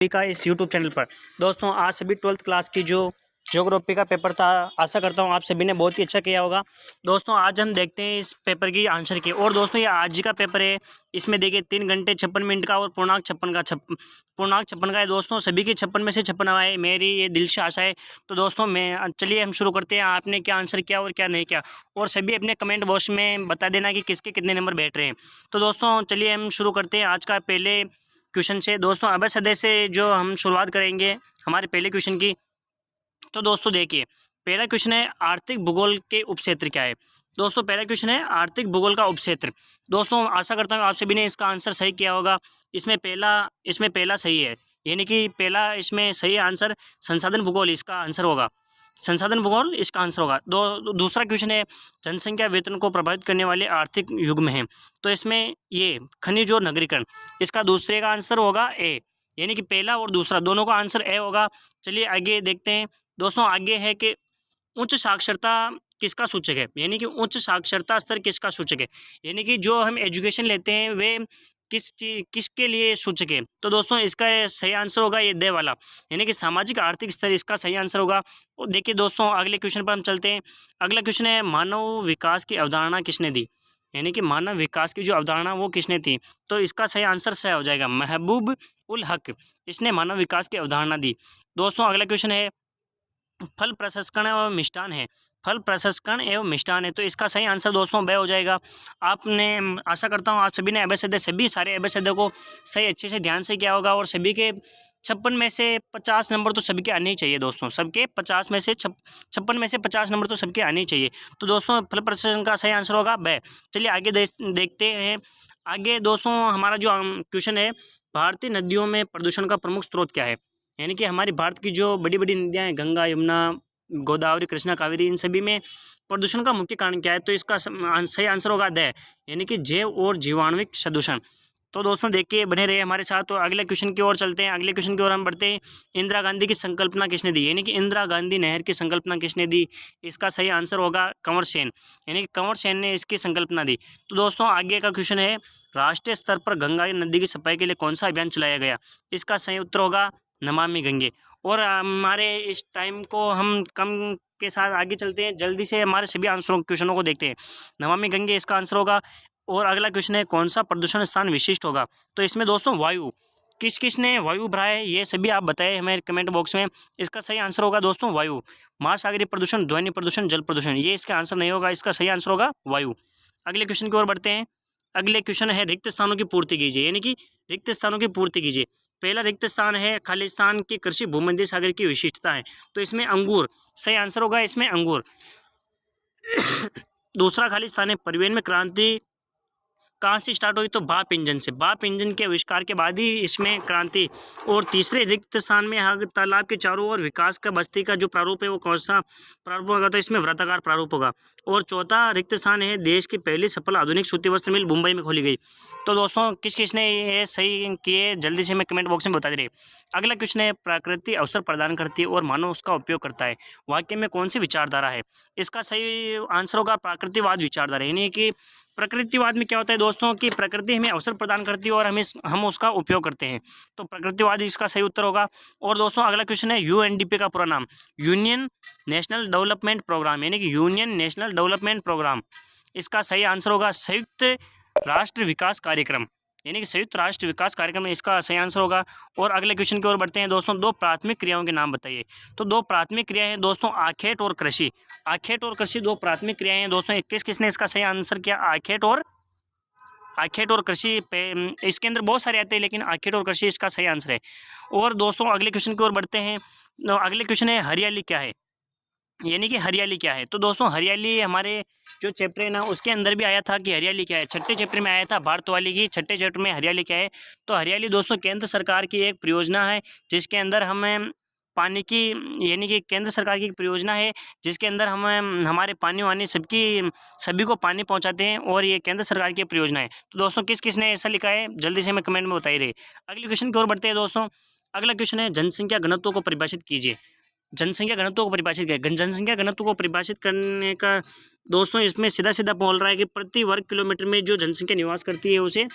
का इस YouTube channel पर। दोस्तों आज सभी 12th क्लास की जो ज्योग्राफी का पेपर था, आशा करता हूँ आप सभी ने बहुत ही अच्छा किया होगा। दोस्तों आज हम देखते हैं इस पेपर की आंसर की। और दोस्तों ये आज ही का पेपर है, इसमें देखिए 3 घंटे 56 मिनट का और पूर्णांक 56 का है। दोस्तों सभी के 56 में से 56 आए, मेरी ये दिल से आशा है। तो दोस्तों चलिए हम शुरू करते हैं। आपने क्या आंसर किया और क्या नहीं किया, और सभी अपने कमेंट बॉक्स में बता देना कि किसके कितने नंबर बैठ रहे हैं। तो दोस्तों चलिए हम शुरू करते हैं आज का पहले क्वेश्चन से। दोस्तों अभय सदै से जो हम शुरुआत करेंगे हमारे पहले क्वेश्चन की। तो दोस्तों देखिए पहला क्वेश्चन है आर्थिक भूगोल के उपक्षेत्र क्या है। दोस्तों पहला क्वेश्चन है आर्थिक भूगोल का उपक्षेत्र। दोस्तों आशा करता हूँ आप सभी ने इसका आंसर सही किया होगा। इसमें पहला सही है, यानी कि पहला इसमें सही आंसर संसाधन भूगोल इसका आंसर होगा। संसाधन भूगोल इसका आंसर होगा। दूसरा क्वेश्चन है जनसंख्या वेतन को प्रभावित करने वाले आर्थिक युग्म हैं। तो इसमें ये खनिज और नगरीकरण, इसका दूसरे का आंसर होगा ए, यानी कि पहला और दूसरा दोनों का आंसर ए होगा। चलिए आगे देखते हैं। दोस्तों आगे है कि उच्च साक्षरता किसका सूचक है, यानी कि उच्च साक्षरता स्तर किसका सूचक है, यानी कि जो हम एजुकेशन लेते हैं वे किसके लिए सूचक है। तो दोस्तों इसका सही आंसर होगा ये दे वाला, यानी कि सामाजिक आर्थिक स्तर इसका सही आंसर होगा। और देखिए दोस्तों अगले क्वेश्चन पर हम चलते हैं। अगला क्वेश्चन है मानव विकास की अवधारणा किसने दी, यानी कि मानव विकास की जो अवधारणा वो किसने थी। तो इसका सही आंसर सही हो जाएगा महबूब उल हक, इसने मानव विकास की अवधारणा दी। दोस्तों अगला क्वेश्चन है फल प्रसंस्करण एवं मिष्टान है। फल प्रसंस्करण एवं मिष्टान है, तो इसका सही आंसर दोस्तों ब हो जाएगा। आपने आशा करता हूँ आप सभी ने एबीसीडी सभी सारे एबीसीडी को सही अच्छे से ध्यान से किया होगा, और सभी के 56 में से 50 नंबर तो सभी के आने ही चाहिए। दोस्तों सबके 50 में से 56 में से 50 नंबर तो सबके आने ही चाहिए। तो दोस्तों फल प्रसंस्करण का सही आंसर होगा ब। चलिए आगे देखते हैं। आगे दोस्तों हमारा जो क्वेश्चन है भारतीय नदियों में प्रदूषण का प्रमुख स्रोत क्या है, यानी कि हमारी भारत की जो बड़ी बड़ी नदियाँ हैं गंगा यमुना गोदावरी कृष्णा कावेरी, इन सभी में प्रदूषण का मुख्य कारण क्या है। तो इसका सही आंसर होगा द, यानी कि जैव और जीवाणुविक प्रदूषण। तो दोस्तों देखिए बने रहिए हमारे साथ। तो अगले क्वेश्चन की ओर चलते हैं। अगले क्वेश्चन की ओर हम बढ़ते हैं। इंदिरा गांधी की संकल्पना किसने दी, यानी कि इंदिरा गांधी नहर की संकल्पना किसने दी। इसका सही आंसर होगा कंवर सेन, यानी कि कंवर सेन ने इसकी संकल्पना दी। तो दोस्तों आगे का क्वेश्चन है राष्ट्रीय स्तर पर गंगा नदी की सफाई के लिए कौन सा अभियान चलाया गया। इसका सही उत्तर होगा नमामि गंगे। और हमारे इस टाइम को हम कम के साथ आगे चलते हैं, जल्दी से हमारे सभी आंसरों क्वेश्चनों को देखते हैं। नमामि गंगे इसका आंसर होगा। और अगला क्वेश्चन है कौन सा प्रदूषण स्थान विशिष्ट होगा। तो इसमें दोस्तों वायु, किसने वायु भरा है ये सभी आप बताएं हमें कमेंट बॉक्स में। इसका सही आंसर होगा दोस्तों वायु। महासागरीय प्रदूषण, ध्वनि प्रदूषण, जल प्रदूषण, ये इसका आंसर नहीं होगा, इसका सही आंसर होगा वायु। अगले क्वेश्चन की ओर बढ़ते हैं। अगले क्वेश्चन है रिक्त स्थानों की पूर्ति कीजिए, यानी कि रिक्त स्थानों की पूर्ति कीजिए। पहला रिक्त स्थान है खालिस्तान की कृषि भूमध्य सागर की विशिष्टता है। तो इसमें अंगूर सही आंसर होगा, इसमें अंगूर। दूसरा खाली स्थान है परिवहन में क्रांति कहाँ से स्टार्ट हुई, तो भाप इंजन से। भाप इंजन के आविष्कार के बाद ही इसमें क्रांति। और तीसरे रिक्त स्थान में तालाब के चारों ओर विकास का बस्ती का जो प्रारूप है वो कौन सा प्रारूप होगा, तो इसमें वृत्ताकार प्रारूप होगा। और चौथा रिक्त स्थान है देश की पहली सफल आधुनिक सूती वस्त्र मिल मुंबई में खोली गई। तो दोस्तों किसने ये सही किए जल्दी से हमें कमेंट बॉक्स में बता दे। अगला क्वेश्चन है प्रकृति अवसर प्रदान करती है और मानव उसका उपयोग करता है, वाक्य में कौन सी विचारधारा है। इसका सही आंसर होगा प्राकृतिकवाद विचारधारा, यानी कि प्रकृतिवाद में क्या होता है दोस्तों कि प्रकृति हमें अवसर प्रदान करती है और हम उसका उपयोग करते हैं। तो प्रकृतिवाद इसका सही उत्तर होगा। और दोस्तों अगला क्वेश्चन है यूएनडीपी का पूरा नाम यूनियन नेशनल डेवलपमेंट प्रोग्राम, यानी कि यूनियन नेशनल डेवलपमेंट प्रोग्राम। इसका सही आंसर होगा संयुक्त राष्ट्र विकास कार्यक्रम, यानी कि संयुक्त राष्ट्र विकास कार्यक्रम में इसका सही आंसर होगा। और अगले क्वेश्चन की ओर बढ़ते हैं दोस्तों। दो प्राथमिक क्रियाओं के नाम बताइए। तो दो प्राथमिक क्रियाएं हैं दोस्तों आखेट और कृषि। आखेट और कृषि दो प्राथमिक क्रियाएं हैं दोस्तों। किसने इसका सही आंसर किया, आखेट और कृषि। इसके अंदर बहुत सारे आते हैं लेकिन आखेट और कृषि इसका सही आंसर है। और दोस्तों अगले क्वेश्चन की ओर बढ़ते हैं। अगले क्वेश्चन है हरियाली क्या है, यानी कि हरियाली क्या है। तो दोस्तों हरियाली हमारे जो चैप्टर है ना उसके अंदर भी आया था कि हरियाली क्या है। छठे चैप्टर में आया था भारत वाली की, छठे चैप्टर में हरियाली क्या है। तो हरियाली दोस्तों केंद्र सरकार की एक परियोजना है जिसके अंदर हमें पानी की, यानी कि केंद्र सरकार की एक परियोजना है जिसके अंदर हम हमारे पानी वानी सभी को पानी पहुंचाते हैं, और ये केंद्र सरकार की परियोजना है। तो दोस्तों किसने ऐसा लिखा है जल्दी से हमें कमेंट में बताइए रहे। अगले क्वेश्चन की ओर बढ़ते हैं दोस्तों। अगला क्वेश्चन है जनसंख्या घनत्व को परिभाषित कीजिए। जनसंख्या घनत्व को परिभाषित किया। जनसंख्या घनत्व को परिभाषित करने का दोस्तों इसमें सीधा बोल रहा है कि प्रति वर्ग किलोमीटर में जो जनसंख्या निवास करती है उसे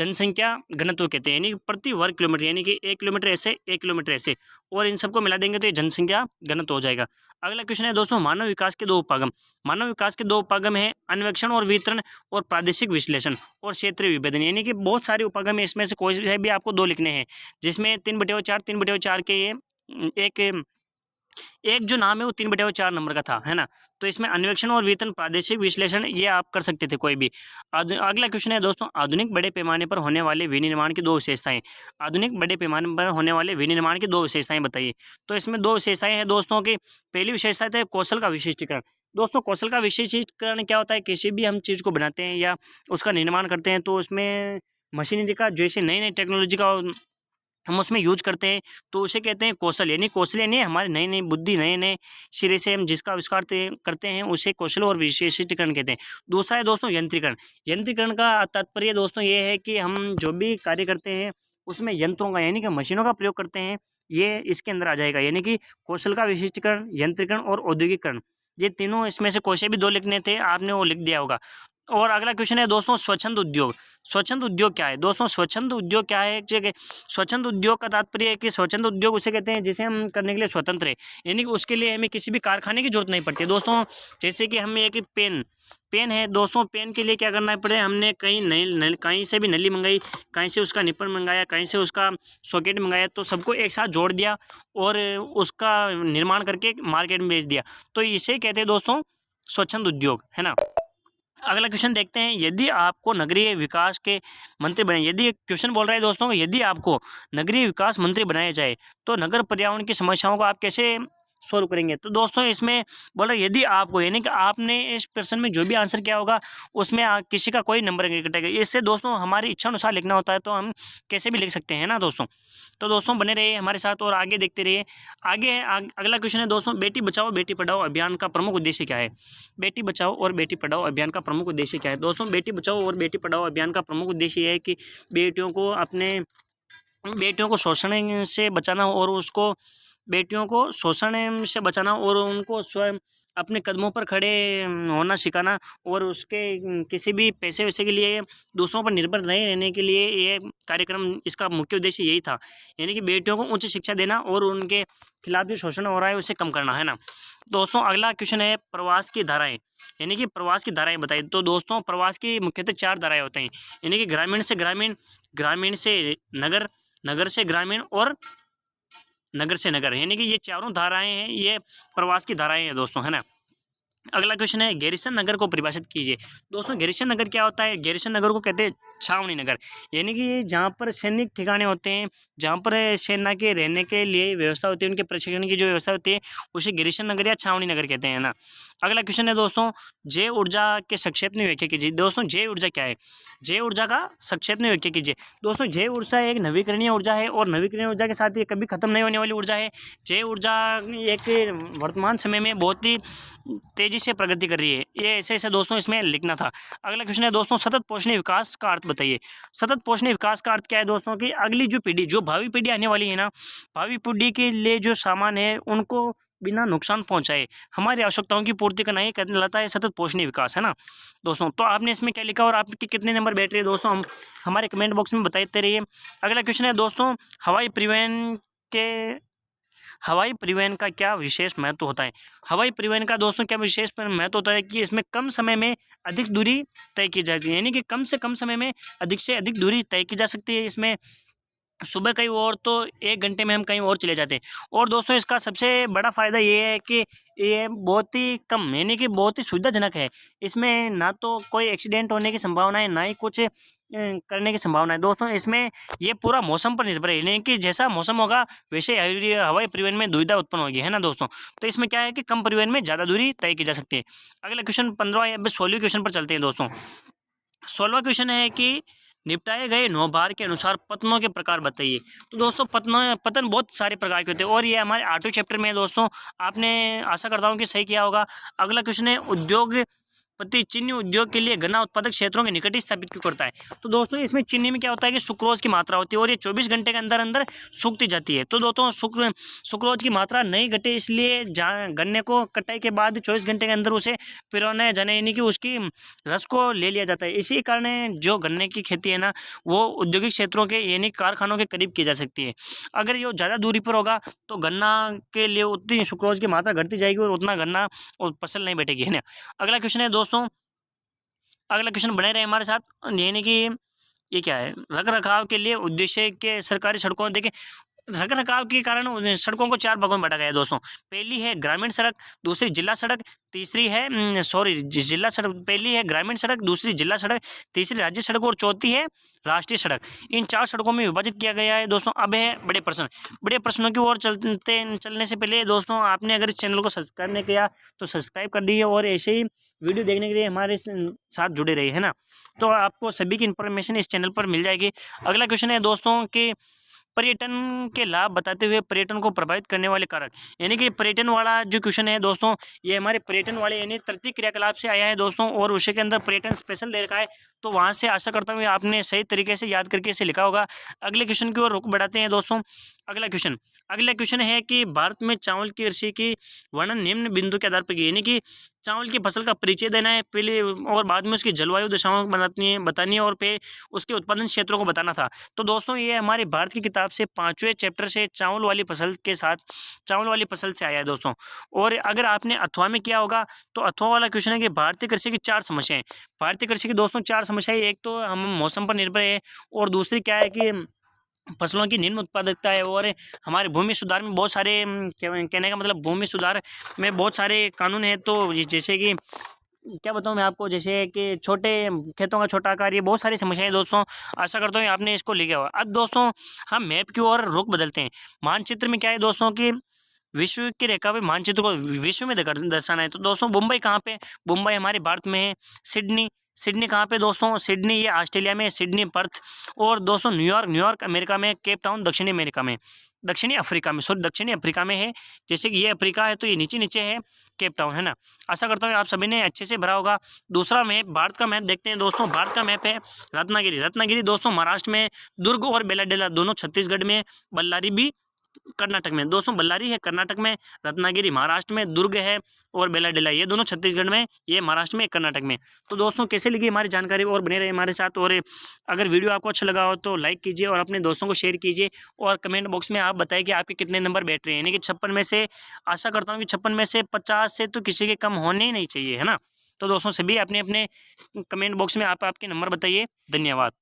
जनसंख्या घनत्व कहते हैं, यानी कि प्रति वर्ग किलोमीटर, यानी कि 1 किलोमीटर ऐसे 1 किलोमीटर ऐसे, और इन सबको मिला देंगे तो ये जनसंख्या घनत्व हो जाएगा। अगला क्वेश्चन है दोस्तों, मानव विकास के 2 उपागम। मानव विकास के 2 उपागम है अन्वेक्षण और वितरण और प्रादेशिक विश्लेषण और क्षेत्रीय विभेदन, यानी कि बहुत सारे उपागम है, इसमें से कोई से भी आपको 2 लिखने हैं, जिसमें 3/4 के ये एक जो नाम है वो 3/4 नंबर का था, है ना। तो इसमें अन्वेक्षण और वेतन, प्रादेशिक विश्लेषण ये आप कर सकते थे कोई भी। अगला क्वेश्चन है दोस्तों, आधुनिक बड़े पैमाने पर होने वाले विनिर्माण की 2 विशेषताएं। आधुनिक बड़े पैमाने पर होने वाले विनिर्माण की 2 विशेषताएं बताइए। तो इसमें 2 विशेषताएं हैं दोस्तों की। पहली विशेषता है कौशल का विशिष्टीकरण। दोस्तों कौशल का विशिष्टीकरण क्या होता है, किसी भी हम चीज़ को बनाते हैं या उसका निर्माण करते हैं तो उसमें मशीनरी का जैसे नई नई टेक्नोलॉजी का हम उसमें यूज करते हैं तो उसे कहते हैं कौशल, यानी कौशल यानी हमारी नई नई बुद्धि, नए नए सिरे से हम जिसका आविष्कार करते हैं उसे कौशल और विशेषीकरण कहते हैं। दूसरा है दोस्तों यंत्रीकरण। यंत्रीकरण का तात्पर्य दोस्तों ये है कि हम जो भी कार्य करते हैं उसमें यंत्रों का यानी कि मशीनों का प्रयोग करते हैं, ये इसके अंदर आ जाएगा। यानी कि कौशल का विशिष्टीकरण, यंत्रीकरण और औद्योगिकरण, ये तीनों इसमें से कोई से भी 2 लिखने थे, आपने वो लिख दिया होगा। और अगला क्वेश्चन है दोस्तों स्वच्छंद उद्योग। स्वच्छंद उद्योग क्या है दोस्तों? स्वच्छंद उद्योग क्या है? स्वच्छंद उद्योग का तात्पर्य है कि स्वच्छंद उद्योग उसे कहते हैं जिसे हम करने के लिए स्वतंत्र है, यानी कि उसके लिए हमें किसी भी कारखाने की जरूरत नहीं पड़ती है दोस्तों। जैसे कि हमें एक पेन है दोस्तों, पेन के लिए क्या करना पड़े, हमने कहीं से भी नली मंगाई, कहीं से उसका निपर मंगाया, कहीं से उसका सॉकेट मंगाया, तो सबको एक साथ जोड़ दिया और उसका निर्माण करके मार्केट में बेच दिया, तो इसे कहते हैं दोस्तों स्वच्छंद उद्योग, है ना। अगला क्वेश्चन देखते हैं, यदि आपको नगरीय विकास के मंत्री बने, यदि क्वेश्चन बोल रहा है दोस्तों यदि आपको नगरीय विकास मंत्री बनाया जाए तो नगर पर्यावरण की समस्याओं को आप कैसे सॉल्व करेंगे। तो दोस्तों इसमें बोल रहा है यदि आपको, यानी कि आपने इस प्रश्न में जो भी आंसर किया होगा उसमें किसी का कोई नंबर नहीं कटेगा। इससे दोस्तों हमारी इच्छा अनुसार लिखना होता है तो हम कैसे भी लिख सकते हैं ना दोस्तों। तो दोस्तों बने रहिए हमारे साथ और आगे देखते रहिए। अगला क्वेश्चन है दोस्तों, बेटी बचाओ बेटी पढ़ाओ अभियान का प्रमुख उद्देश्य क्या है। बेटी बचाओ और बेटी पढ़ाओ अभियान का प्रमुख उद्देश्य क्या है दोस्तों? बेटी बचाओ और बेटी पढ़ाओ अभियान का प्रमुख उद्देश्य ये है कि बेटियों को शोषण से बचाना और उनको स्वयं अपने कदमों पर खड़े होना सिखाना, और उसके किसी भी पैसे वैसे के लिए दूसरों पर निर्भर नहीं रहने के लिए ये कार्यक्रम, इसका मुख्य उद्देश्य यही था, यानी कि बेटियों को उच्च शिक्षा देना और उनके खिलाफ जो शोषण हो रहा है उसे कम करना, है ना। दोस्तों अगला क्वेश्चन है प्रवास की धाराएं, यानी कि प्रवास की धाराएं बताइए। तो दोस्तों प्रवास की मुख्यतः 4 धाराएं होती हैं, यानी कि ग्रामीण से ग्रामीण, ग्रामीण से नगर, नगर से ग्रामीण और नगर से नगर, यानी कि ये चारों धाराएं हैं, ये प्रवास की धाराएं हैं दोस्तों, है ना। अगला क्वेश्चन है गैरिसन नगर को परिभाषित कीजिए। दोस्तों गैरिसन नगर क्या होता है? गैरिसन नगर को कहते हैं छावनी नगर, यानी कि जहाँ पर सैनिक ठिकाने होते हैं, जहाँ पर सेना के रहने के लिए व्यवस्था होती है, उनके प्रशिक्षण की जो व्यवस्था होती है उसे गैरिसन नगर या छावनी नगर कहते हैं ना। अगला क्वेश्चन है दोस्तों, जैव ऊर्जा के संक्षेप में व्याख्या कीजिए। दोस्तों जैव ऊर्जा क्या है? जैव ऊर्जा का संक्षेप में व्याख्या कीजिए। दोस्तों जैव ऊर्जा एक नवीकरणीय ऊर्जा है और नवीकरणीय ऊर्जा के साथ ये कभी खत्म नहीं होने वाली ऊर्जा है। जैव ऊर्जा एक वर्तमान समय में बहुत ही तेजी से प्रगति कर रही है, ये ऐसे दोस्तों इसमें लिखना था। अगला क्वेश्चन है दोस्तों, सतत पोषणीय विकास का अर्थ बताइए। सतत पोषणीय विकास का अर्थ क्या है दोस्तों? कि अगली जो पीढ़ी, जो भावी पीढ़ी आने वाली है ना, भावी पीढ़ी के लिए जो सामान है उनको बिना नुकसान पहुंचाए हमारी आवश्यकताओं की पूर्ति करना ही कहलाता है सतत पोषणीय विकास, है ना दोस्तों। तो आपने इसमें क्या लिखा और आपके कितने नंबर बैठ रहे हैं दोस्तों, हम हमारे कमेंट बॉक्स में बताते रहिए। अगला क्वेश्चन है दोस्तों, हवाई परिवहन का क्या विशेष महत्व होता है। हवाई परिवहन का दोस्तों क्या विशेष महत्व होता है कि इसमें कम समय में अधिक दूरी तय की जाती है, यानी कि कम से कम समय में अधिक से अधिक दूरी तय की जा सकती है। इसमें सुबह कहीं और तो 1 घंटे में हम कहीं और चले जाते हैं। और दोस्तों इसका सबसे बड़ा फ़ायदा ये है कि ये बहुत ही कम, यानी कि बहुत ही सुविधाजनक है। इसमें ना तो कोई एक्सीडेंट होने की संभावना है, ना ही कुछ करने की संभावना है दोस्तों। इसमें ये पूरा मौसम पर निर्भर है, यानी कि जैसा मौसम होगा वैसे हवाई परिवहन में दुविधा उत्पन्न होगी, है ना दोस्तों। तो इसमें क्या है कि कम परिवहन में ज़्यादा दूरी तय की जा सकती है। अगला क्वेश्चन 15 या 16वें क्वेश्चन पर चलते हैं दोस्तों। 16वां क्वेश्चन है कि निपटाए गए 9 भार के अनुसार पतनों के प्रकार बताइए। तो दोस्तों पतन बहुत सारे प्रकार के होते हैं और ये हमारे आठवें चैप्टर में है दोस्तों, आपने आशा करता हूँ कि सही किया होगा। अगला क्वेश्चन है उद्योग प्रति चीनी उद्योग के लिए गन्ना उत्पादक क्षेत्रों के निकट ही स्थापित क्यों करता है? तो दोस्तों इसमें चीनी में क्या होता है कि सुक्रोज की मात्रा होती है और ये 24 घंटे के अंदर अंदर सूखती जाती है। तो दोस्तों सुक्रोज की मात्रा नहीं घटे, इसलिए गन्ने को कटाई के बाद 24 घंटे के अंदर उसे पिरोना जाने, यानी कि उसकी रस को ले लिया जाता है। इसी कारण जो गन्ने की खेती है ना, वो औद्योगिक क्षेत्रों के यानी कारखानों के करीब की जा सकती है। अगर ये ज़्यादा दूरी पर होगा तो गन्ना के लिए उतनी सुक्रोज की मात्रा घटती जाएगी और उतना गन्ना और फसल नहीं बैठेगी, है ना। अगला क्वेश्चन है दोस्तों, अगला क्वेश्चन बने रहे हमारे साथ, यानी कि ये क्या है, रख रखाव के लिए उद्देश्य के सरकारी सड़कों, देखिए रख रखाव के कारण सड़कों को 4 भागों में बांटा गया है दोस्तों। पहली है ग्रामीण सड़क, दूसरी जिला सड़क, तीसरी है जिला सड़क, पहली है ग्रामीण सड़क, दूसरी जिला सड़क, तीसरी राज्य सड़क और चौथी है राष्ट्रीय सड़क। इन 4 सड़कों में विभाजित किया गया है दोस्तों। अब है बड़े प्रश्न। बड़े प्रश्नों की ओर चलने से पहले दोस्तों, आपने अगर इस चैनल को सब्सक्राइब नहीं किया तो सब्सक्राइब कर दीजिए और ऐसे ही वीडियो देखने के लिए हमारे साथ जुड़े रहिए, है ना। तो आपको सभी की इन्फॉर्मेशन इस चैनल पर मिल जाएगी। अगला क्वेश्चन है दोस्तों कि पर्यटन के लाभ बताते हुए पर्यटन को प्रभावित करने वाले कारक, यानी कि पर्यटन वाला जो क्वेश्चन है दोस्तों, ये हमारे पर्यटन वाले यानी तृतीय क्रियाकलाप से आया है दोस्तों, और उसी के अंदर पर्यटन स्पेशल दे रखा है। तो वहाँ से आशा करता हूँ आपने सही तरीके से याद करके इसे लिखा होगा। अगले क्वेश्चन की ओर रुख बढ़ाते हैं दोस्तों। अगला क्वेश्चन है कि भारत में चावल की कृषि की वर्णन निम्न बिंदु के आधार पर की, यानी कि चावल की फसल का परिचय देना है पहले, और बाद में उसकी जलवायु दशाओं बतानी है और फिर उसके उत्पादन क्षेत्रों को बताना था। तो दोस्तों ये हमारे भारत की किताब से 5वें चैप्टर से चावल वाली फसल से आया है दोस्तों। और अगर आपने अथवा में किया होगा तो अथवा वाला क्वेश्चन है कि भारतीय कृषि की 4 समस्याएं। भारतीय कृषि की दोस्तों 4 समस्याएं, एक तो हम मौसम पर निर्भर है, और दूसरी क्या है कि फसलों की निम्न उत्पादकता है, और हमारे भूमि सुधार में बहुत सारे कहने का मतलब भूमि सुधार में बहुत सारे कानून हैं। तो जैसे कि क्या बताऊं मैं आपको, जैसे कि छोटे खेतों का छोटा आकार, ये बहुत सारी समस्याएं दोस्तों। आशा करता हूँ आपने इसको लिखा हुआ। अब दोस्तों हम मैप की ओर रुख बदलते हैं। मानचित्र में क्या है दोस्तों कि विश्व की रेखा पे मानचित्र को विश्व में दर्शाना है। तो दोस्तों मुंबई कहाँ पे, मुंबई हमारे भारत में है। सिडनी कहाँ पे दोस्तों, सिडनी ये ऑस्ट्रेलिया में, सिडनी पर्थ। और दोस्तों न्यूयॉर्क अमेरिका में, केप टाउन दक्षिणी अफ्रीका में है। जैसे कि ये अफ्रीका है तो ये नीचे है केप टाउन, है ना। आशा करता हूँ आप सभी ने अच्छे से भरा होगा। दूसरा मैप, भारत का मैप देखते हैं दोस्तों। भारत का मैप है रत्नागिरी दोस्तों महाराष्ट्र में, दुर्ग और बेलाडेला दोनों छत्तीसगढ़ में, बल्लारी भी कर्नाटक में। दोस्तों बल्लारी है कर्नाटक में, रत्नागिरी महाराष्ट्र में, दुर्ग है और बेलाडेला ये दोनों छत्तीसगढ़ में, ये महाराष्ट्र में, कर्नाटक में। तो दोस्तों कैसे लगी हमारी जानकारी, और बने रहे हमारे साथ। और अगर वीडियो आपको अच्छा लगा हो तो लाइक कीजिए और अपने दोस्तों को शेयर कीजिए, और कमेंट बॉक्स में आप बताइए कि आपके कितने नंबर बैठ रहे हैं, यानी कि 56 में से आशा करता हूँ कि 56 में से 50 से तो किसी के कम होने ही नहीं चाहिए, है ना। तो दोस्तों सभी अपने अपने कमेंट बॉक्स में आप आपके नंबर बताइए। धन्यवाद।